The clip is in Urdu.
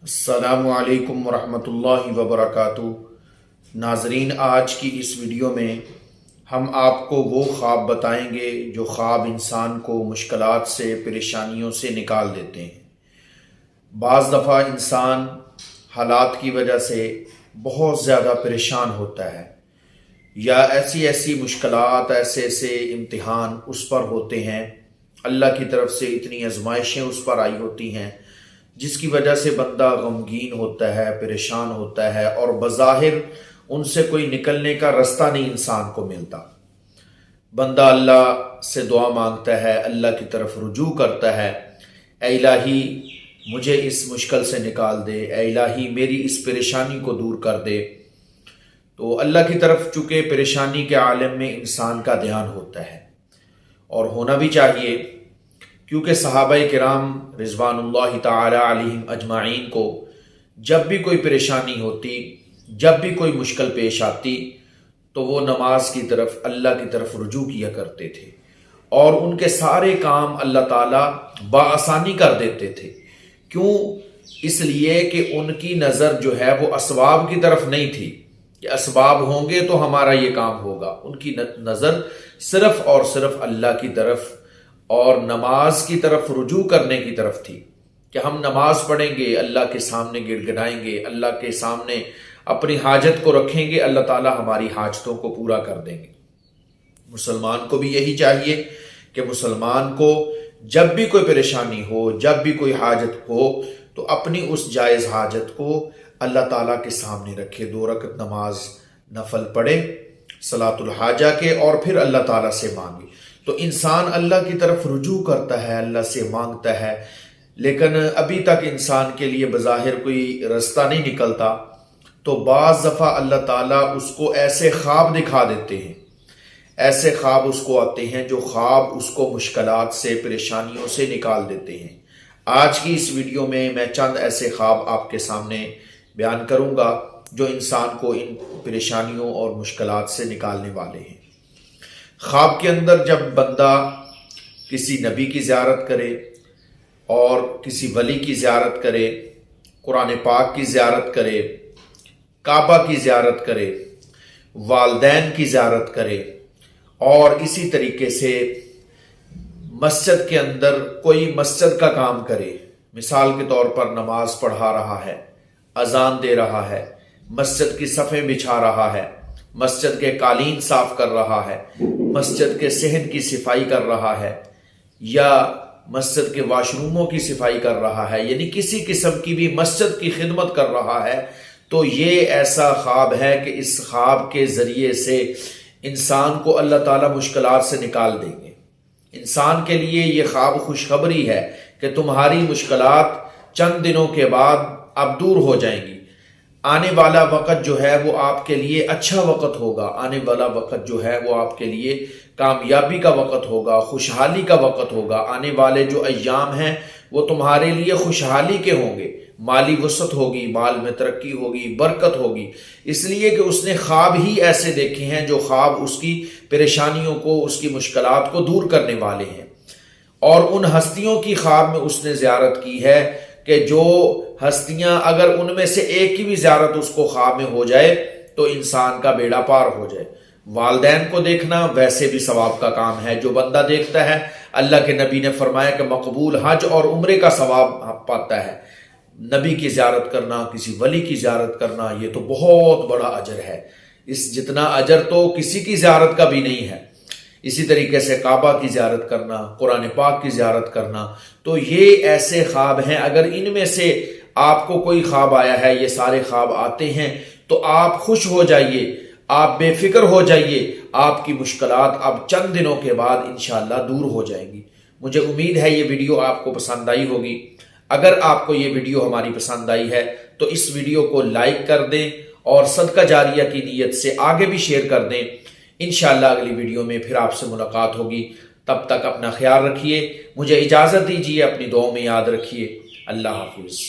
السلام علیکم ورحمۃ اللہ وبرکاتہ۔ ناظرین، آج کی اس ویڈیو میں ہم آپ کو وہ خواب بتائیں گے جو خواب انسان کو مشکلات سے، پریشانیوں سے نکال دیتے ہیں۔ بعض دفعہ انسان حالات کی وجہ سے بہت زیادہ پریشان ہوتا ہے، یا ایسی مشکلات، ایسے امتحان اس پر ہوتے ہیں، اللہ کی طرف سے اتنی آزمائشیں اس پر آئی ہوتی ہیں جس کی وجہ سے بندہ غمگین ہوتا ہے، پریشان ہوتا ہے، اور بظاہر ان سے کوئی نکلنے کا رستہ نہیں انسان کو ملتا۔ بندہ اللہ سے دعا مانگتا ہے، اللہ کی طرف رجوع کرتا ہے، اے الہی مجھے اس مشکل سے نکال دے، اے الہی میری اس پریشانی کو دور کر دے۔ تو اللہ کی طرف چونکہ پریشانی کے عالم میں انسان کا دھیان ہوتا ہے، اور ہونا بھی چاہیے، کیونکہ صحابہ کرام رضوان اللہ تعالی علیہم اجمعین کو جب بھی کوئی پریشانی ہوتی، جب بھی کوئی مشکل پیش آتی، تو وہ نماز کی طرف، اللہ کی طرف رجوع کیا کرتے تھے، اور ان کے سارے کام اللہ تعالیٰ بآسانی کر دیتے تھے۔ کیوں؟ اس لیے کہ ان کی نظر جو ہے وہ اسباب کی طرف نہیں تھی کہ اسباب ہوں گے تو ہمارا یہ کام ہوگا۔ ان کی نظر صرف اور صرف اللہ کی طرف اور نماز کی طرف رجوع کرنے کی طرف تھی، کہ ہم نماز پڑھیں گے، اللہ کے سامنے گڑ گڑائیں گے، اللہ کے سامنے اپنی حاجت کو رکھیں گے، اللہ تعالیٰ ہماری حاجتوں کو پورا کر دیں گے۔ مسلمان کو بھی یہی چاہیے کہ مسلمان کو جب بھی کوئی پریشانی ہو، جب بھی کوئی حاجت ہو، تو اپنی اس جائز حاجت کو اللہ تعالیٰ کے سامنے رکھے، 2 رکعت نماز نفل پڑھے صلاۃ الحاجہ کے، اور پھر اللہ تعالیٰ سے مانگے۔ تو انسان اللہ کی طرف رجوع کرتا ہے، اللہ سے مانگتا ہے، لیکن ابھی تک انسان کے لیے بظاہر کوئی رستہ نہیں نکلتا، تو بعض دفعہ اللہ تعالیٰ اس کو ایسے خواب دکھا دیتے ہیں، ایسے خواب اس کو آتے ہیں جو خواب اس کو مشکلات سے، پریشانیوں سے نکال دیتے ہیں۔ آج کی اس ویڈیو میں چند ایسے خواب آپ کے سامنے بیان کروں گا جو انسان کو ان پریشانیوں اور مشکلات سے نکالنے والے ہیں۔ خواب کے اندر جب بندہ کسی نبی کی زیارت کرے، اور کسی ولی کی زیارت کرے، قرآن پاک کی زیارت کرے، کعبہ کی زیارت کرے، والدین کی زیارت کرے، اور اسی طریقے سے مسجد کے اندر کوئی مسجد کا کام کرے، مثال کے طور پر نماز پڑھا رہا ہے، اذان دے رہا ہے، مسجد کی صفیں بچھا رہا ہے، مسجد کے قالین صاف کر رہا ہے، مسجد کے صحن کی صفائی کر رہا ہے، یا مسجد کے واش روموں کی صفائی کر رہا ہے، یعنی کسی قسم کی بھی مسجد کی خدمت کر رہا ہے، تو یہ ایسا خواب ہے کہ اس خواب کے ذریعے سے انسان کو اللہ تعالیٰ مشکلات سے نکال دیں گے۔ انسان کے لیے یہ خواب خوشخبری ہے کہ تمہاری مشکلات چند دنوں کے بعد اب دور ہو جائیں گی۔ آنے والا وقت جو ہے وہ آپ کے لیے اچھا وقت ہوگا، آنے والا وقت جو ہے وہ آپ کے لیے کامیابی کا وقت ہوگا، خوشحالی کا وقت ہوگا۔ آنے والے جو ایام ہیں وہ تمہارے لیے خوشحالی کے ہوں گے، مالی وسعت ہوگی، مال میں ترقی ہوگی، برکت ہوگی، اس لیے کہ اس نے خواب ہی ایسے دیکھے ہیں جو خواب اس کی پریشانیوں کو، اس کی مشکلات کو دور کرنے والے ہیں۔ اور ان ہستیوں کی خواب میں اس نے زیارت کی ہے کہ جو ہستیاں، اگر ان میں سے ایک کی بھی زیارت اس کو خواب میں ہو جائے تو انسان کا بیڑا پار ہو جائے۔ والدین کو دیکھنا ویسے بھی ثواب کا کام ہے، جو بندہ دیکھتا ہے، اللہ کے نبی نے فرمایا کہ مقبول حج اور عمرے کا ثواب پاتا ہے۔ نبی کی زیارت کرنا، کسی ولی کی زیارت کرنا، یہ تو بہت بڑا اجر ہے، اس جتنا اجر تو کسی کی زیارت کا بھی نہیں ہے۔ اسی طریقے سے کعبہ کی زیارت کرنا، قرآن پاک کی زیارت کرنا، تو یہ ایسے خواب ہیں، اگر ان میں سے آپ کو کوئی خواب آیا ہے، یہ سارے خواب آتے ہیں، تو آپ خوش ہو جائیے، آپ بے فکر ہو جائیے، آپ کی مشکلات اب چند دنوں کے بعد انشاءاللہ دور ہو جائیں گی۔ مجھے امید ہے یہ ویڈیو آپ کو پسند آئی ہوگی۔ اگر آپ کو یہ ویڈیو ہماری پسند آئی ہے تو اس ویڈیو کو لائک کر دیں، اور صدقہ جاریہ کی نیت سے آگے بھی شیئر کر دیں۔ انشاءاللہ اگلی ویڈیو میں پھر آپ سے ملاقات ہوگی، تب تک اپنا خیال رکھیے، مجھے اجازت دیجیے، اپنی دعاؤں میں یاد رکھیے۔ اللہ حافظ۔